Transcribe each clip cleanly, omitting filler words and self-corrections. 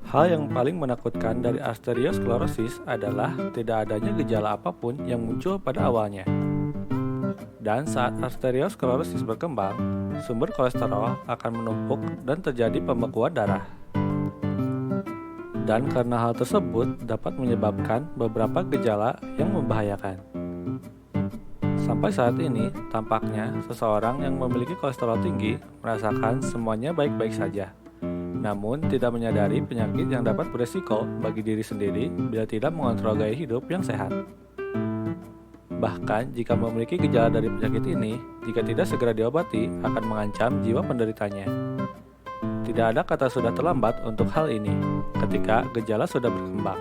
Hal yang paling menakutkan dari arteriosklerosis adalah tidak adanya gejala apapun yang muncul pada awalnya. Dan saat arteriosklerosis berkembang, sumber kolesterol akan menumpuk dan terjadi pembekuan darah. Dan karena hal tersebut dapat menyebabkan beberapa gejala yang membahayakan. Sampai saat ini, tampaknya seseorang yang memiliki kolesterol tinggi merasakan semuanya baik-baik saja. Namun, tidak menyadari penyakit yang dapat beresiko bagi diri sendiri bila tidak mengontrol gaya hidup yang sehat. Bahkan, jika memiliki gejala dari penyakit ini, jika tidak segera diobati, akan mengancam jiwa penderitanya. Tidak ada kata sudah terlambat untuk hal ini, ketika gejala sudah berkembang.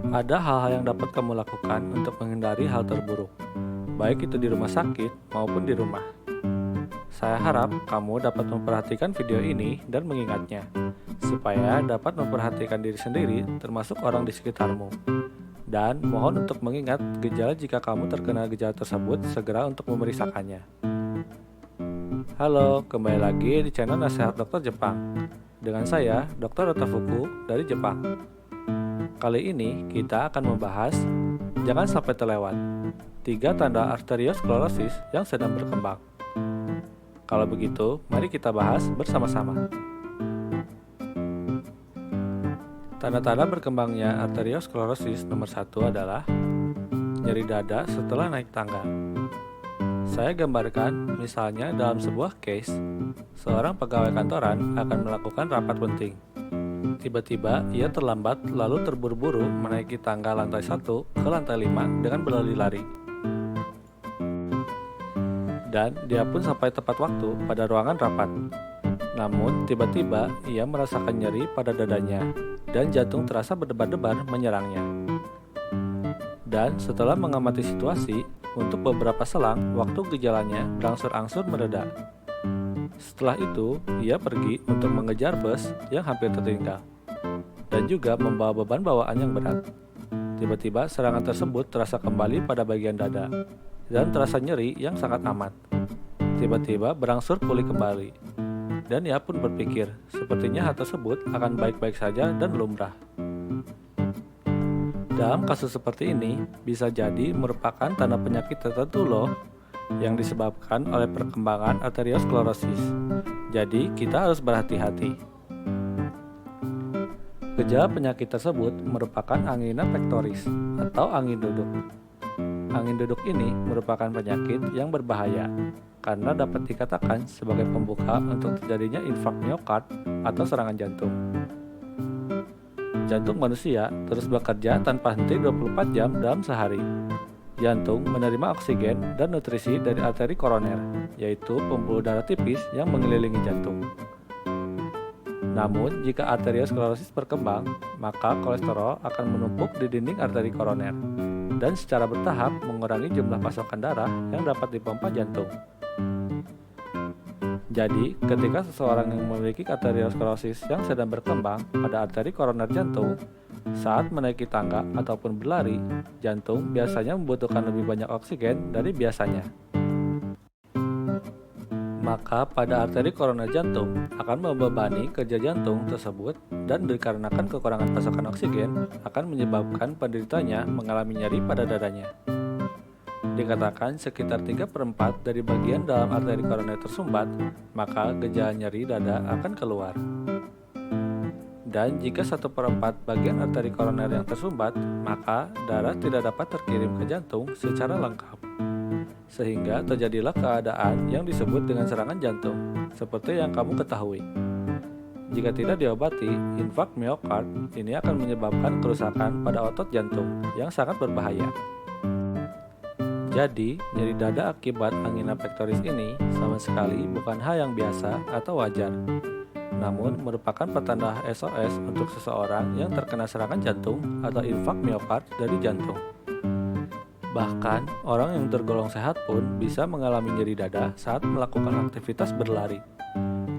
Ada hal-hal yang dapat kamu lakukan untuk menghindari hal terburuk, baik itu di rumah sakit maupun di rumah. Saya harap kamu dapat memperhatikan video ini dan mengingatnya, supaya dapat memperhatikan diri sendiri termasuk orang di sekitarmu. Dan mohon untuk mengingat gejala jika kamu terkena gejala tersebut segera untuk memeriksakannya. Halo, kembali lagi di channel Nasihat Dokter Jepang. Dengan saya, Dr. Otafuku dari Jepang. Kali ini kita akan membahas jangan sampai terlewat 3 tanda arteriosklerosis yang sedang berkembang. Kalau begitu, mari kita bahas bersama-sama. Tanda-tanda berkembangnya arteriosklerosis nomor 1 adalah nyeri dada setelah naik tangga. Saya gambarkan misalnya dalam sebuah case, seorang pegawai kantoran akan melakukan rapat penting. Tiba-tiba ia terlambat lalu terburu-buru menaiki tangga lantai 1 ke lantai 5 dengan berlari-lari. Dan dia pun sampai tepat waktu pada ruangan rapat. Namun tiba-tiba ia merasakan nyeri pada dadanya dan jantung terasa berdebar-debar menyerangnya. Dan setelah mengamati situasi, untuk beberapa selang waktu gejalanya berangsur-angsur mereda. Setelah itu, ia pergi untuk mengejar bus yang hampir tertinggal dan juga membawa beban bawaan yang berat. Tiba-tiba serangan tersebut terasa kembali pada bagian dada dan terasa nyeri yang sangat amat. Tiba-tiba berangsur pulih kembali. Dan ia pun berpikir, sepertinya hal tersebut akan baik-baik saja dan lumrah. Dalam kasus seperti ini, bisa jadi merupakan tanda penyakit tertentu loh, yang disebabkan oleh perkembangan arteriosklerosis. Jadi, kita harus berhati-hati. Gejala penyakit tersebut merupakan angina pectoris atau angin duduk. Angin duduk ini merupakan penyakit yang berbahaya karena dapat dikatakan sebagai pembuka untuk terjadinya infark miokard atau serangan jantung. Jantung manusia terus bekerja tanpa henti 24 jam dalam sehari. Jantung menerima oksigen dan nutrisi dari arteri koroner, yaitu pembuluh darah tipis yang mengelilingi jantung. Namun, jika arteriosklerosis berkembang, maka kolesterol akan menumpuk di dinding arteri koroner dan secara bertahap mengurangi jumlah pasokan darah yang dapat dipompa jantung. Jadi, ketika seseorang yang memiliki arteriosklerosis yang sedang berkembang pada arteri koroner jantung, saat menaiki tangga ataupun berlari, jantung biasanya membutuhkan lebih banyak oksigen dari biasanya. Maka pada arteri koroner jantung akan membebani kerja jantung tersebut dan dikarenakan kekurangan pasokan oksigen akan menyebabkan penderitanya mengalami nyeri pada dadanya. Dikatakan sekitar 3/4 dari bagian dalam arteri koroner tersumbat, maka gejala nyeri dada akan keluar. Dan jika 1/4 bagian arteri koroner yang tersumbat, maka darah tidak dapat terkirim ke jantung secara lengkap. Sehingga terjadilah keadaan yang disebut dengan serangan jantung, seperti yang kamu ketahui. Jika tidak diobati, infark miokard ini akan menyebabkan kerusakan pada otot jantung yang sangat berbahaya. Jadi, nyeri dada akibat angina pectoris ini sama sekali bukan hal yang biasa atau wajar, namun merupakan pertanda SOS untuk seseorang yang terkena serangan jantung atau infark miokard dari jantung. Bahkan, orang yang tergolong sehat pun bisa mengalami nyeri dada saat melakukan aktivitas berlari.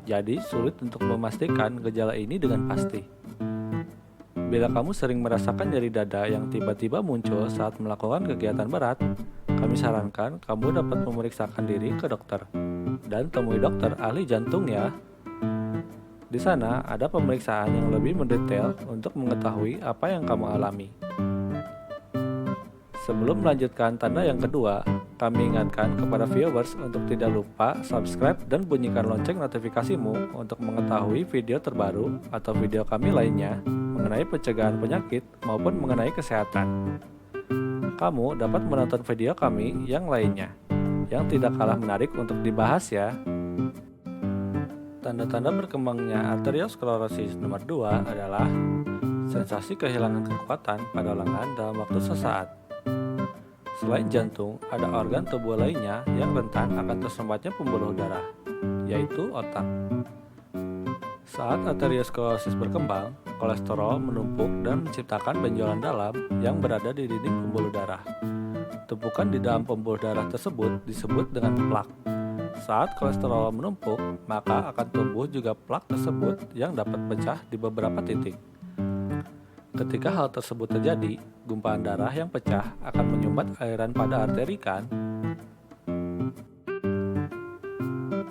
Jadi, sulit untuk memastikan gejala ini dengan pasti. Bila kamu sering merasakan nyeri dada yang tiba-tiba muncul saat melakukan kegiatan berat, kami sarankan kamu dapat memeriksakan diri ke dokter dan temui dokter ahli jantung ya. Di sana ada pemeriksaan yang lebih mendetail untuk mengetahui apa yang kamu alami. Sebelum melanjutkan tanda yang kedua, kami ingatkan kepada viewers untuk tidak lupa subscribe dan bunyikan lonceng notifikasimu untuk mengetahui video terbaru atau video kami lainnya mengenai pencegahan penyakit maupun mengenai kesehatan. Kamu dapat menonton video kami yang lainnya, yang tidak kalah menarik untuk dibahas ya. Tanda-tanda berkembangnya arteriosklerosis nomor 2 adalah sensasi kehilangan kekuatan pada lengan dalam waktu sesaat. Selain jantung, ada organ tubuh lainnya yang rentan akan tersumbatnya pembuluh darah, yaitu otak. Saat arteriosklerosis berkembang, kolesterol menumpuk dan menciptakan benjolan dalam yang berada di dinding pembuluh darah. Tumpukan di dalam pembuluh darah tersebut disebut dengan plak. Saat kolesterol menumpuk, maka akan tumbuh juga plak tersebut yang dapat pecah di beberapa titik. Ketika hal tersebut terjadi, gumpalan darah yang pecah akan menyumbat aliran pada arteri kan?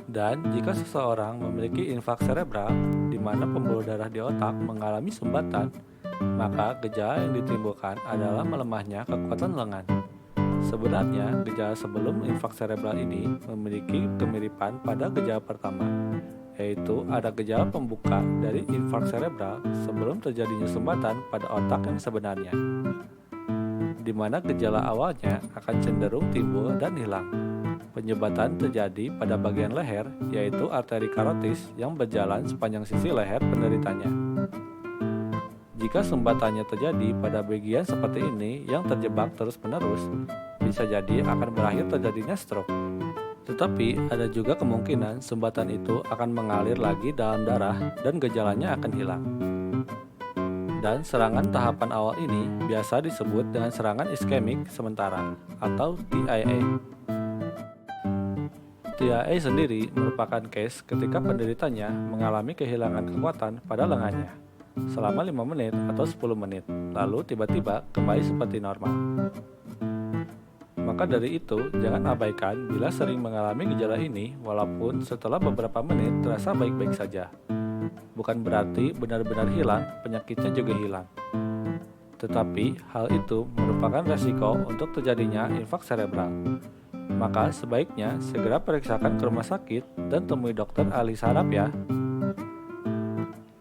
Dan jika seseorang memiliki infak cerebral, di mana pembuluh darah di otak mengalami sumbatan, maka gejala yang ditimbulkan adalah melemahnya kekuatan lengan. Sebenarnya, gejala sebelum infak cerebral ini memiliki kemiripan pada gejala pertama, yaitu ada gejala pembuka dari infak cerebral sebelum terjadinya sumbatan pada otak yang sebenarnya, di mana gejala awalnya akan cenderung timbul dan hilang. Penyumbatan terjadi pada bagian leher, yaitu arteri karotis yang berjalan sepanjang sisi leher penderitanya. Jika sumbatannya terjadi pada bagian seperti ini yang terjebak terus-menerus, bisa jadi akan berakhir terjadinya stroke. Tetapi ada juga kemungkinan sumbatan itu akan mengalir lagi dalam darah dan gejalanya akan hilang. Dan serangan tahapan awal ini biasa disebut dengan serangan iskemik sementara atau TIA. TIA sendiri merupakan case ketika penderitanya mengalami kehilangan kekuatan pada lengannya selama 5 menit atau 10 menit, lalu tiba-tiba kembali seperti normal. Maka dari itu, jangan abaikan bila sering mengalami gejala ini walaupun setelah beberapa menit terasa baik-baik saja. Bukan berarti benar-benar hilang, penyakitnya juga hilang. Tetapi, hal itu merupakan resiko untuk terjadinya infak cerebral. Maka sebaiknya segera periksakan ke rumah sakit dan temui dokter ahli saraf ya.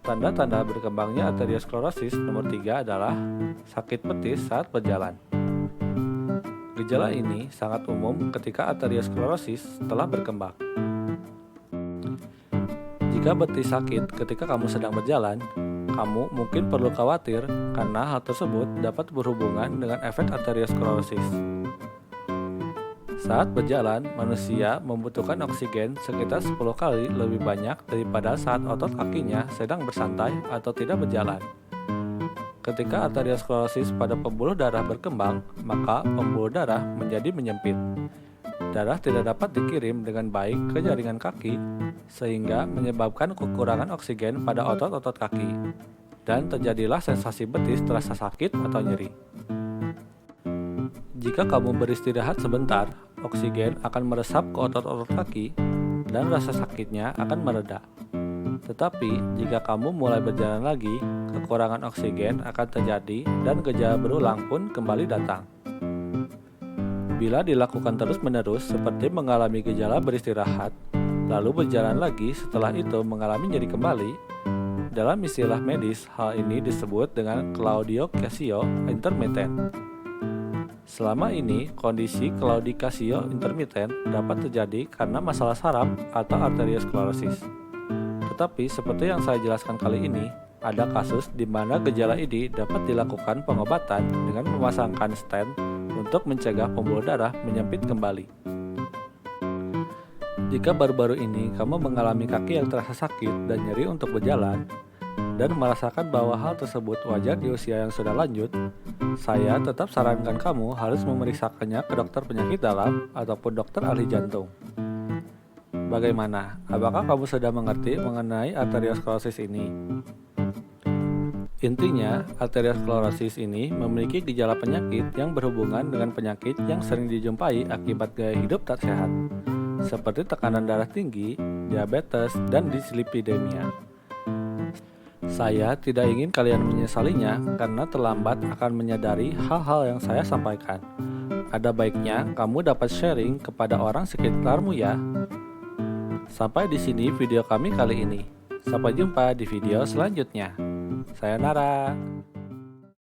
Tanda-tanda berkembangnya arteriosklerosis nomor 3 adalah sakit betis saat berjalan. Gejala ini sangat umum ketika arteriosklerosis telah berkembang. Jika betis sakit ketika kamu sedang berjalan, kamu mungkin perlu khawatir karena hal tersebut dapat berhubungan dengan efek arteriosklerosis. Saat berjalan, manusia membutuhkan oksigen sekitar 10 kali lebih banyak daripada saat otot kakinya sedang bersantai atau tidak berjalan. Ketika arteriosklerosis pada pembuluh darah berkembang, maka pembuluh darah menjadi menyempit. Darah tidak dapat dikirim dengan baik ke jaringan kaki, sehingga menyebabkan kekurangan oksigen pada otot-otot kaki, dan terjadilah sensasi betis terasa sakit atau nyeri. Jika kamu beristirahat sebentar, oksigen akan meresap ke otot-otot kaki, dan rasa sakitnya akan mereda. Tetapi, jika kamu mulai berjalan lagi, kekurangan oksigen akan terjadi dan gejala berulang pun kembali datang. Bila dilakukan terus-menerus seperti mengalami gejala beristirahat, lalu berjalan lagi setelah itu mengalami nyeri kembali, dalam istilah medis hal ini disebut dengan claudication intermittent. Selama ini, kondisi claudication intermittent dapat terjadi karena masalah saraf atau arteriosklerosis. Tetapi seperti yang saya jelaskan kali ini, ada kasus di mana gejala ini dapat dilakukan pengobatan dengan memasangkan stent untuk mencegah pembuluh darah menyempit kembali. Jika baru-baru ini kamu mengalami kaki yang terasa sakit dan nyeri untuk berjalan, dan merasakan bahwa hal tersebut wajar di usia yang sudah lanjut, saya tetap sarankan kamu harus memeriksakannya ke dokter penyakit dalam ataupun dokter ahli jantung. Bagaimana? Apakah kamu sudah mengerti mengenai arteriosklerosis ini? Intinya, arteriosklerosis ini memiliki gejala penyakit yang berhubungan dengan penyakit yang sering dijumpai akibat gaya hidup tak sehat, seperti tekanan darah tinggi, diabetes, dan dislipidemia. Saya tidak ingin kalian menyesalinya karena terlambat akan menyadari hal-hal yang saya sampaikan. Ada baiknya kamu dapat sharing kepada orang sekitarmu ya. Sampai di sini video kami kali ini. Sampai jumpa di video selanjutnya. Sayonara.